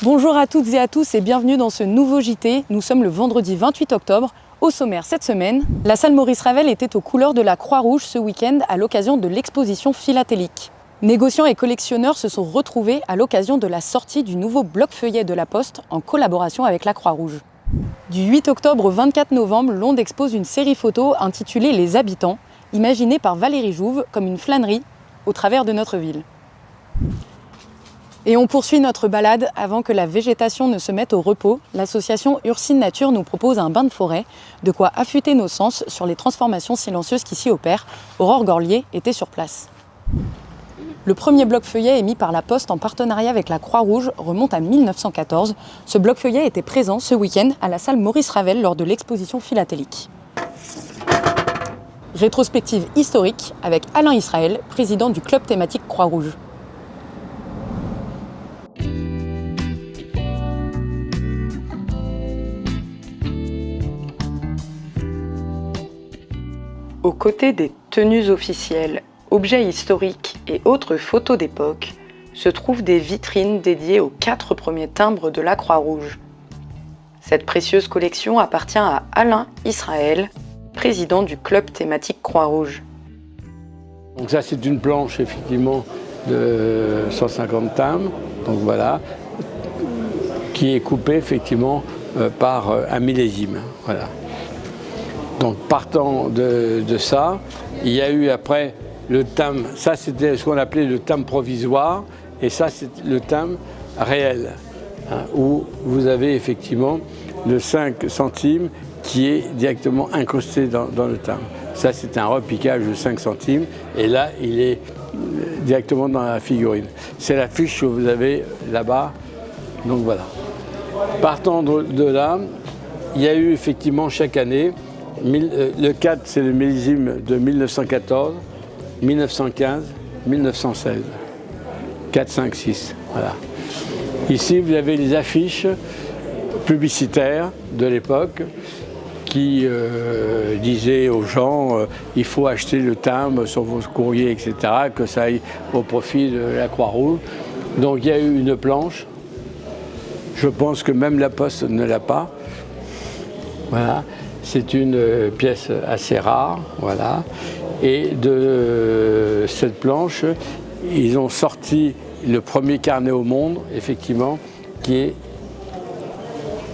Bonjour à toutes et à tous et bienvenue dans ce nouveau JT. Nous sommes le vendredi 28 octobre. Au sommaire cette semaine, la salle Maurice Ravel était aux couleurs de la Croix-Rouge ce week-end à l'occasion de l'exposition philatélique. Négociants et collectionneurs se sont retrouvés à l'occasion de la sortie du nouveau bloc-feuillet de la Poste en collaboration avec la Croix-Rouge. Du 8 octobre au 24 novembre, Londe expose une série photo intitulée Les Habitants, imaginée par Valérie Jouve comme une flânerie au travers de notre ville. Et on poursuit notre balade avant que la végétation ne se mette au repos. L'association Ursine Nature nous propose un bain de forêt, de quoi affûter nos sens sur les transformations silencieuses qui s'y opèrent. Aurore Gorlier était sur place. Le premier bloc-feuillet émis par la Poste en partenariat avec la Croix-Rouge remonte à 1914. Ce bloc-feuillet était présent ce week-end à la salle Maurice Ravel lors de l'exposition philatélique. Rétrospective historique avec Alain Israël, président du club thématique Croix-Rouge. Aux côtés des tenues officielles, objets historiques et autres photos d'époque, se trouvent des vitrines dédiées aux 4 premiers timbres de la Croix-Rouge. Cette précieuse collection appartient à Alain Israël, président du club thématique Croix-Rouge. Donc ça, c'est une planche effectivement de 150 timbres, donc voilà, qui est coupée effectivement par un millésime. Voilà. Donc partant de ça, il y a eu après le timbre, ça c'était ce qu'on appelait le timbre provisoire, et ça c'est le timbre réel, hein, où vous avez effectivement le 5 centimes qui est directement incrusté dans le timbre. Ça c'est un repiquage de 5 centimes, et là il est directement dans la figurine. C'est la fiche que vous avez là-bas, donc voilà. Partant de là, il y a eu effectivement chaque année, le 4, c'est le millésime de 1914, 1915, 1916. 4, 5, 6. Voilà. Ici, vous avez les affiches publicitaires de l'époque qui disaient aux gens il faut acheter le timbre sur vos courriers, etc., que ça aille au profit de la Croix-Rouge. Donc il y a eu une planche. Je pense que même la Poste ne l'a pas. Voilà. C'est une pièce assez rare, voilà. Et de cette planche, ils ont sorti le premier carnet au monde, effectivement, qui est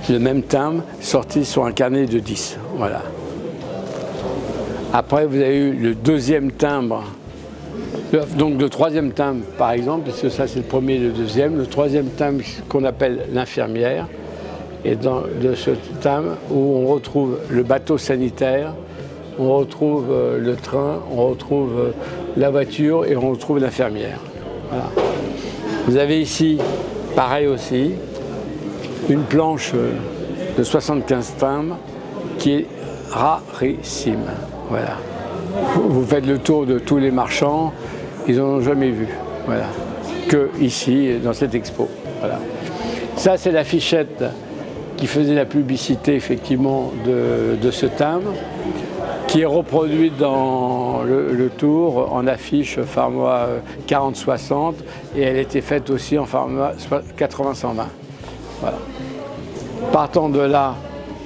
le même timbre sorti sur un carnet de 10. Voilà. Après, vous avez eu le deuxième timbre, donc le troisième timbre, par exemple, puisque ça c'est le premier et le deuxième. Le troisième timbre qu'on appelle l'infirmière. Et de ce timbre où on retrouve le bateau sanitaire, on retrouve le train, on retrouve la voiture et on retrouve l'infirmière. Voilà. Vous avez ici, pareil aussi, une planche de 75 timbres qui est rarissime. Voilà. Vous faites le tour de tous les marchands, ils n'en ont jamais vu. Voilà. Que ici, dans cette expo. Voilà. Ça, c'est la fichette qui faisait la publicité effectivement de ce timbre, qui est reproduit dans le tour en affiche format 40-60 et elle était faite aussi en format 80-120. Voilà. Partant de là,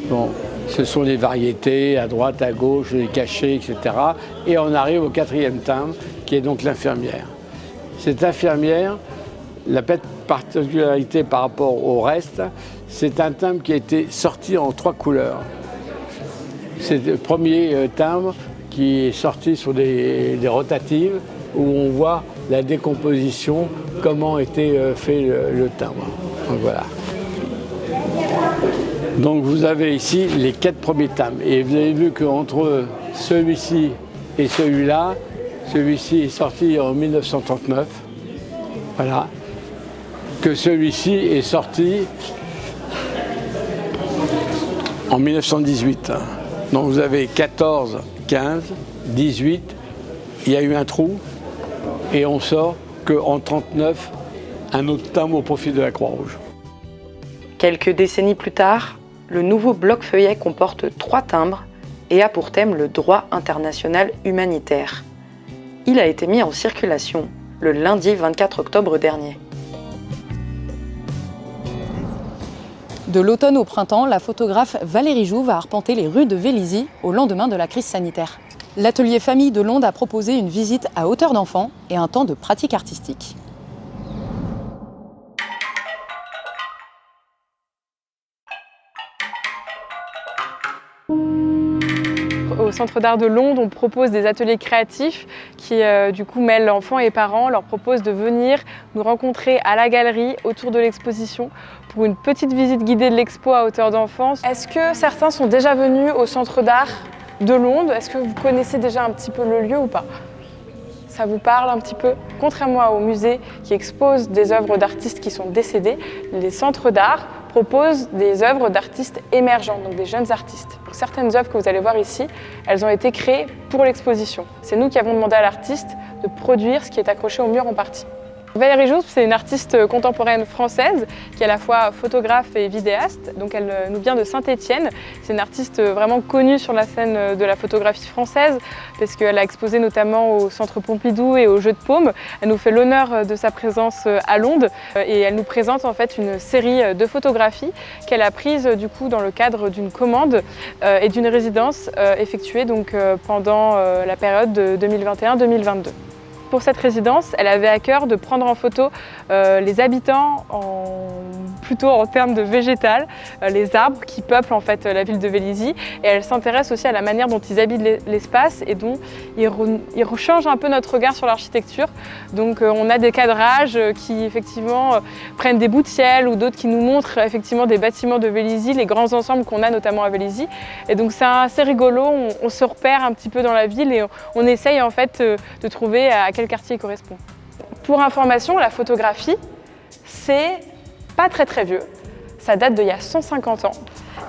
bon, ce sont les variétés à droite, à gauche, les cachets, etc. Et on arrive au 4e timbre qui est donc l'infirmière. Cette infirmière, la particularité par rapport au reste, c'est un timbre qui a été sorti en 3 couleurs. C'est le premier timbre qui est sorti sur des rotatives où on voit la décomposition, comment était fait le timbre. Donc voilà. Donc vous avez ici les 4 premiers timbres. Et vous avez vu qu'entre celui-ci et celui-là, celui-ci est sorti en 1939. Voilà. Que celui-ci est sorti en 1918. Donc vous avez 14, 15, 18, il y a eu un trou et on sort qu'en 1939, un autre timbre au profit de la Croix-Rouge. Quelques décennies plus tard, le nouveau bloc-feuillet comporte 3 timbres et a pour thème le droit international humanitaire. Il a été mis en circulation le lundi 24 octobre dernier. De l'automne au printemps, la photographe Valérie Jouve va arpenter les rues de Vélizy au lendemain de la crise sanitaire. L'atelier Famille de Londe a proposé une visite à hauteur d'enfant et un temps de pratique artistique. Au Centre d'art de Londe, on propose des ateliers créatifs qui du coup mêlent enfants et parents, leur proposent de venir nous rencontrer à la galerie autour de l'exposition pour une petite visite guidée de l'expo à hauteur d'enfant. Est-ce que certains sont déjà venus au Centre d'art de Londe? Est-ce que vous connaissez déjà un petit peu le lieu ou pas? Ça vous parle un petit peu? Contrairement au musée qui expose des œuvres d'artistes qui sont décédés, les centres d'art proposent des œuvres d'artistes émergents, donc des jeunes artistes. Donc, certaines œuvres que vous allez voir ici, elles ont été créées pour l'exposition. C'est nous qui avons demandé à l'artiste de produire ce qui est accroché au mur en partie. Valérie Jouve, c'est une artiste contemporaine française qui est à la fois photographe et vidéaste. Donc elle nous vient de Saint-Étienne. C'est une artiste vraiment connue sur la scène de la photographie française parce qu'elle a exposé notamment au Centre Pompidou et au Jeu de Paume. Elle nous fait l'honneur de sa présence à Londe et elle nous présente en fait une série de photographies qu'elle a prises du coup dans le cadre d'une commande et d'une résidence effectuée donc pendant la période de 2021-2022. Pour cette résidence, elle avait à cœur de prendre en photo les habitants plutôt en termes de végétal, les arbres qui peuplent en fait la ville de Vélizy. Et elle s'intéresse aussi à la manière dont ils habitent l'espace et dont ils changent un peu notre regard sur l'architecture. Donc on a des cadrages qui effectivement prennent des bouts de ciel ou d'autres qui nous montrent effectivement des bâtiments de Vélizy, les grands ensembles qu'on a notamment à Vélizy. Et donc c'est assez rigolo, on se repère un petit peu dans la ville et on essaye en fait de trouver à quel quartier il correspond. Pour information, la photographie, c'est pas très vieux. Ça date d'il y a 150 ans.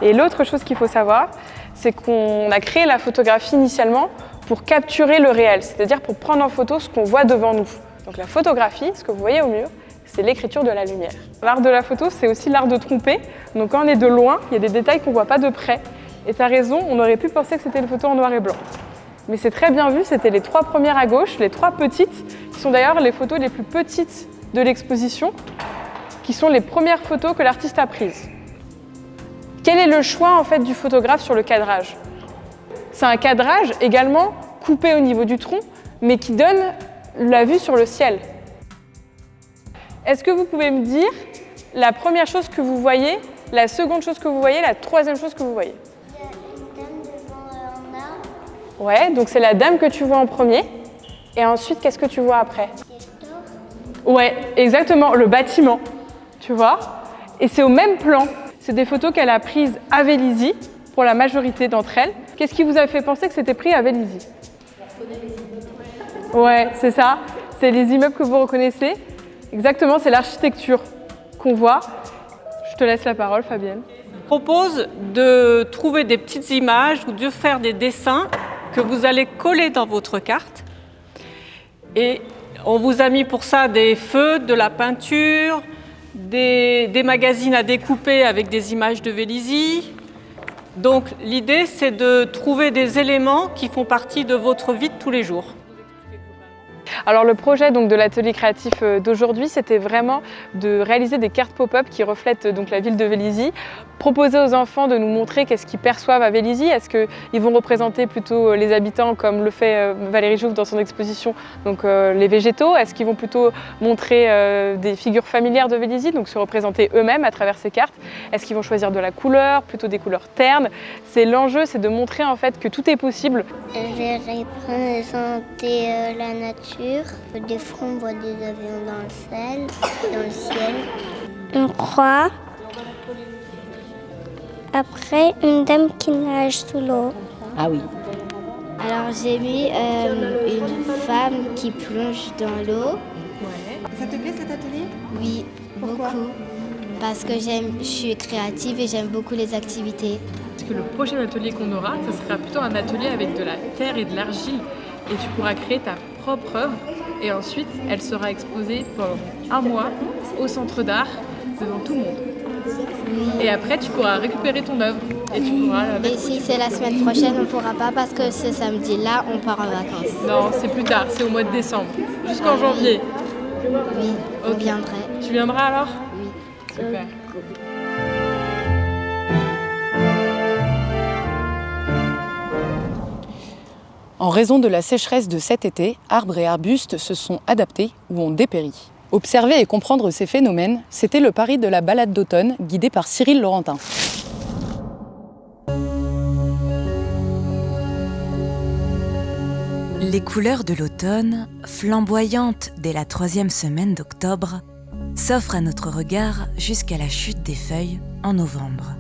Et l'autre chose qu'il faut savoir, c'est qu'on a créé la photographie initialement pour capturer le réel, c'est-à-dire pour prendre en photo ce qu'on voit devant nous. Donc la photographie, ce que vous voyez au mur, c'est l'écriture de la lumière. L'art de la photo, c'est aussi l'art de tromper. Donc quand on est de loin, il y a des détails qu'on ne voit pas de près. Et tu as raison, on aurait pu penser que c'était une photo en noir et blanc. Mais c'est très bien vu, c'était les 3 premières à gauche, les 3 petites, qui sont d'ailleurs les photos les plus petites de l'exposition, qui sont les premières photos que l'artiste a prises. Quel est le choix en fait du photographe sur le cadrage? C'est un cadrage également coupé au niveau du tronc, mais qui donne la vue sur le ciel. Est-ce que vous pouvez me dire la première chose que vous voyez, la seconde chose que vous voyez, la troisième chose que vous voyez? Ouais, donc c'est la dame que tu vois en premier. Et ensuite, qu'est-ce que tu vois après? Ouais, exactement, le bâtiment, tu vois. Et c'est au même plan. C'est des photos qu'elle a prises à Vélizy, pour la majorité d'entre elles. Qu'est-ce qui vous a fait penser que c'était pris à Vélizy? Ouais, c'est ça. C'est les immeubles que vous reconnaissez. Exactement, c'est l'architecture qu'on voit. Je te laisse la parole, Fabienne. Je propose de trouver des petites images ou de faire des dessins que vous allez coller dans votre carte. Et on vous a mis pour ça des feux, de la peinture, des magazines à découper avec des images de Vélizy. Donc l'idée, c'est de trouver des éléments qui font partie de votre vie de tous les jours. Alors le projet donc, de l'atelier créatif d'aujourd'hui, c'était vraiment de réaliser des cartes pop-up qui reflètent donc, la ville de Vélizy, proposer aux enfants de nous montrer qu'est-ce qu'ils perçoivent à Vélizy. Est-ce qu'ils vont représenter plutôt les habitants comme le fait Valérie Jouve dans son exposition, donc les végétaux? Est-ce qu'ils vont plutôt montrer des figures familières de Vélizy, donc se représenter eux-mêmes à travers ces cartes? Est-ce qu'ils vont choisir de la couleur, plutôt des couleurs ternes? C'est l'enjeu, c'est de montrer en fait que tout est possible. Je vais représenter la nature. Des fois, on voit des avions dans le ciel. Une croix. Après, une dame qui nage sous l'eau. Ah oui. Alors, j'ai mis une femme qui plonge dans l'eau. Ouais. Ça te plaît cet atelier? Oui, Pourquoi? beaucoup. Parce que je suis créative et j'aime beaucoup les activités. Parce que le prochain atelier qu'on aura, ce sera plutôt un atelier avec de la terre et de l'argile. Et tu pourras créer ta propre œuvre. Et ensuite, elle sera exposée pendant 1 mois au centre d'art devant tout le monde. Et après, tu pourras récupérer ton œuvre et tu pourras la mettre. Mais si c'est la semaine prochaine, on ne pourra pas parce que ce samedi-là, on part en vacances. Non, c'est plus tard, c'est au mois de décembre, jusqu'en janvier. Oui, on Ok. viendrait. Tu viendras alors? Oui. Super. En raison de la sécheresse de cet été, arbres et arbustes se sont adaptés ou ont dépéri. Observer et comprendre ces phénomènes, c'était le pari de la balade d'automne guidée par Cyril Laurentin. Les couleurs de l'automne, flamboyantes dès la 3e semaine d'octobre, s'offrent à notre regard jusqu'à la chute des feuilles en novembre.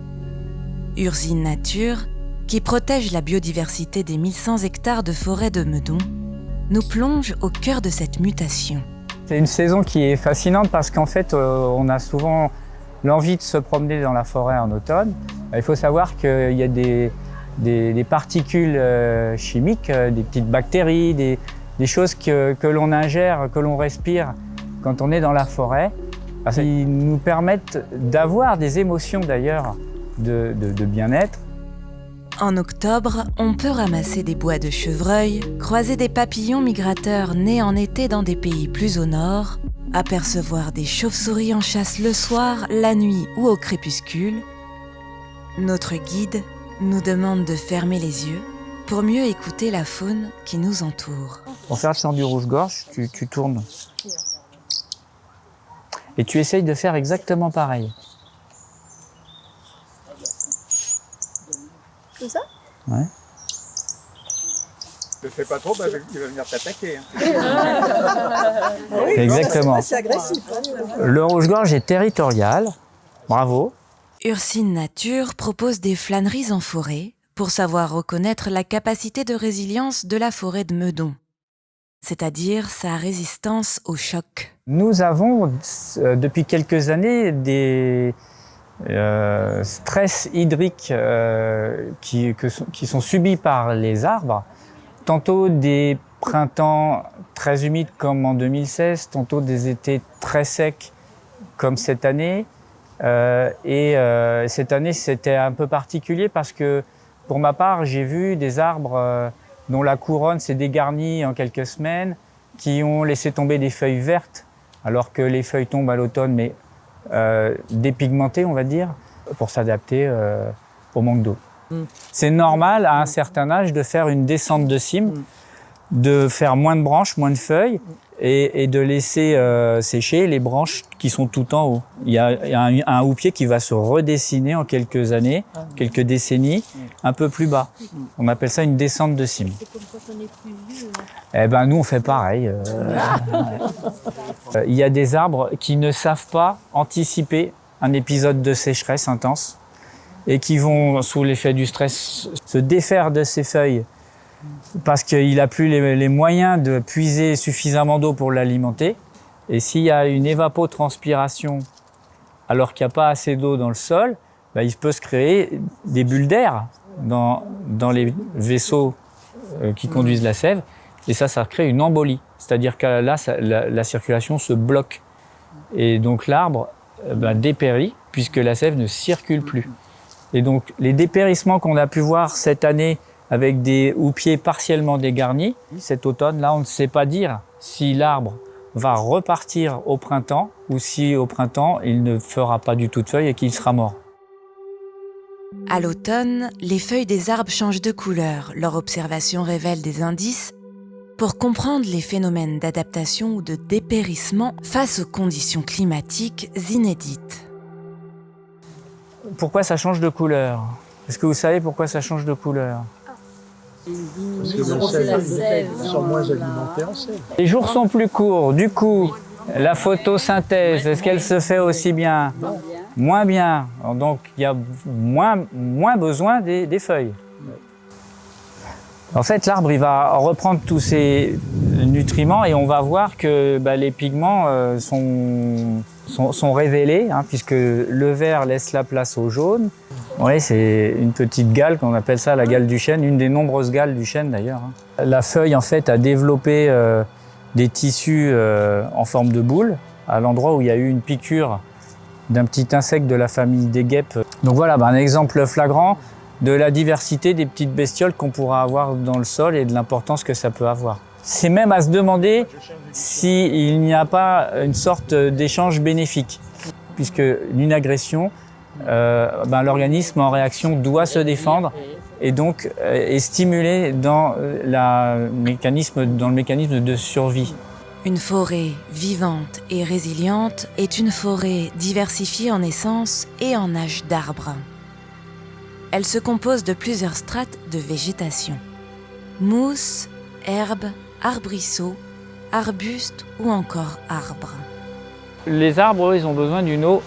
Ursine Nature, qui protège la biodiversité des 1100 hectares de forêt de Meudon, nous plonge au cœur de cette mutation. C'est une saison qui est fascinante parce qu'en fait, on a souvent l'envie de se promener dans la forêt en automne. Il faut savoir qu'il y a des particules chimiques, des petites bactéries, des choses que l'on ingère, que l'on respire quand on est dans la forêt. Ils nous permettent d'avoir des émotions d'ailleurs de bien-être. En octobre, on peut ramasser des bois de chevreuil, croiser des papillons migrateurs nés en été dans des pays plus au nord, apercevoir des chauves-souris en chasse le soir, la nuit ou au crépuscule. Notre guide nous demande de fermer les yeux pour mieux écouter la faune qui nous entoure. Pour faire le chant du rouge-gorge, tu tournes. Et tu essayes de faire exactement pareil. Comme ça? Ouais. Ne fais pas trop, il va venir t'attaquer. Exactement. C'est agressif. Le rouge-gorge est territorial. Bravo. Ursine Nature propose des flâneries en forêt pour savoir reconnaître la capacité de résilience de la forêt de Meudon, c'est-à-dire sa résistance au choc. Nous avons depuis quelques années des stress hydriques qui sont subis par les arbres, tantôt des printemps très humides comme en 2016, tantôt des étés très secs comme cette année. Cette année, c'était un peu particulier parce que, pour ma part, j'ai vu des arbres dont la couronne s'est dégarnie en quelques semaines, qui ont laissé tomber des feuilles vertes, alors que les feuilles tombent à l'automne, mais dépigmentées, on va dire, pour s'adapter au manque d'eau. C'est normal, à un certain âge, de faire une descente de cime, de faire moins de branches, moins de feuilles, et de laisser sécher les branches qui sont tout en haut. Il y a un houppier qui va se redessiner en quelques années, quelques décennies, un peu plus bas. On appelle ça une descente de cime. C'est comme quand on est plus vieux. Eh ben, nous, on fait pareil. Il y a des arbres qui ne savent pas anticiper un épisode de sécheresse intense et qui vont, sous l'effet du stress, se défaire de ses feuilles parce qu'il n'a plus les moyens de puiser suffisamment d'eau pour l'alimenter. Et s'il y a une évapotranspiration alors qu'il n'y a pas assez d'eau dans le sol, ben, il peut se créer des bulles d'air dans les vaisseaux qui conduisent la sève. Et ça crée une embolie. C'est-à-dire que là, la circulation se bloque. Et donc l'arbre dépérit puisque la sève ne circule plus. Et donc les dépérissements qu'on a pu voir cette année avec des houppiers partiellement dégarnis, cet automne-là, on ne sait pas dire si l'arbre va repartir au printemps ou si au printemps, il ne fera pas du tout de feuilles et qu'il sera mort. À l'automne, les feuilles des arbres changent de couleur. Leur observation révèle des indices pour comprendre les phénomènes d'adaptation ou de dépérissement face aux conditions climatiques inédites. Pourquoi ça change de couleur? Est-ce que vous savez pourquoi ça change de couleur? Parce que la sève sont moins alimentés en sève. Les jours sont plus courts, du coup, la photosynthèse, est-ce qu'elle se fait aussi bien? Moins bien. Donc il y a moins besoin des feuilles. En fait, l'arbre il va reprendre tous ces nutriments et on va voir que les pigments sont révélés, puisque le vert laisse la place au jaune. Oui, c'est une petite gale qu'on appelle ça la gale du chêne, une des nombreuses gales du chêne d'ailleurs. La feuille en fait a développé des tissus en forme de boule à l'endroit où il y a eu une piqûre d'un petit insecte de la famille des guêpes. Donc voilà, un exemple flagrant de la diversité des petites bestioles qu'on pourra avoir dans le sol et de l'importance que ça peut avoir. C'est même à se demander s'il n'y a pas une sorte d'échange bénéfique, puisque une agression, l'organisme en réaction doit se défendre et donc est stimulée dans le mécanisme de survie. Une forêt vivante et résiliente est une forêt diversifiée en essence et en âge d'arbres. Elle se compose de plusieurs strates de végétation. Mousses, herbes, arbrisseaux, arbustes ou encore arbres. Les arbres, ils ont besoin d'une eau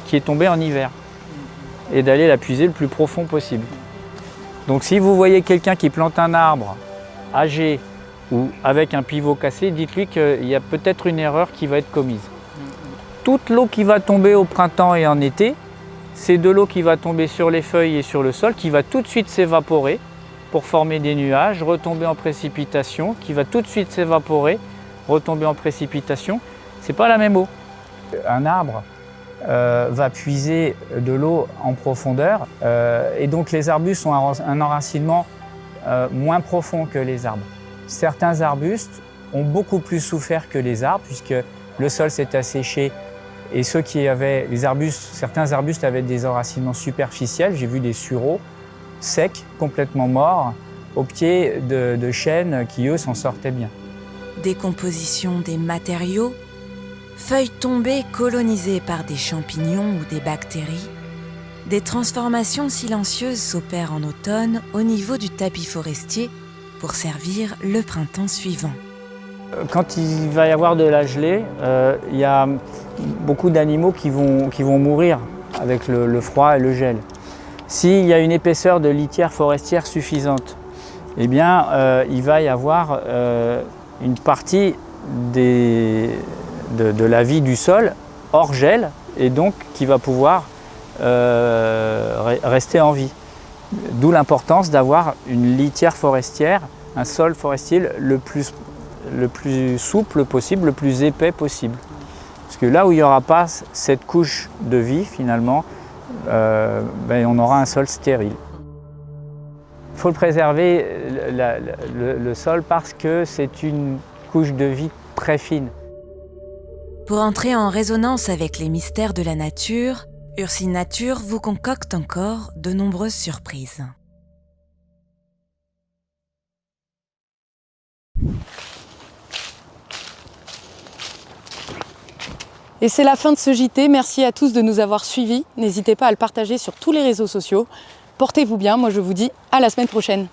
qui est tombée en hiver et d'aller la puiser le plus profond possible. Donc si vous voyez quelqu'un qui plante un arbre âgé ou avec un pivot cassé, dites-lui qu'il y a peut-être une erreur qui va être commise. Toute l'eau qui va tomber au printemps et en été, c'est de l'eau qui va tomber sur les feuilles et sur le sol, qui va tout de suite s'évaporer pour former des nuages, retomber en précipitation, qui va tout de suite s'évaporer, retomber en précipitation. C'est pas la même eau. Un arbre va puiser de l'eau en profondeur et donc les arbustes ont un enracinement moins profond que les arbres. Certains arbustes ont beaucoup plus souffert que les arbres puisque le sol s'est asséché et certains arbustes avaient des enracinements superficiels. J'ai vu des sureaux secs, complètement morts, au pied de chênes qui eux s'en sortaient bien. Décomposition des matériaux, feuilles tombées colonisées par des champignons ou des bactéries, des transformations silencieuses s'opèrent en automne au niveau du tapis forestier pour servir le printemps suivant. Quand il va y avoir de la gelée, il y a beaucoup d'animaux qui vont mourir avec le froid et le gel. S'il y a une épaisseur de litière forestière suffisante, eh bien, il va y avoir une partie de la vie du sol hors gel et donc qui va pouvoir rester en vie. D'où l'importance d'avoir une litière forestière, un sol forestier le plus souple possible, le plus épais possible. Parce que là où il n'y aura pas cette couche de vie, finalement, on aura un sol stérile. Il faut le préserver, le sol, parce que c'est une couche de vie très fine. Pour entrer en résonance avec les mystères de la nature, Ursine Nature vous concocte encore de nombreuses surprises. Et c'est la fin de ce JT. Merci à tous de nous avoir suivis. N'hésitez pas à le partager sur tous les réseaux sociaux. Portez-vous bien. Moi, je vous dis à la semaine prochaine.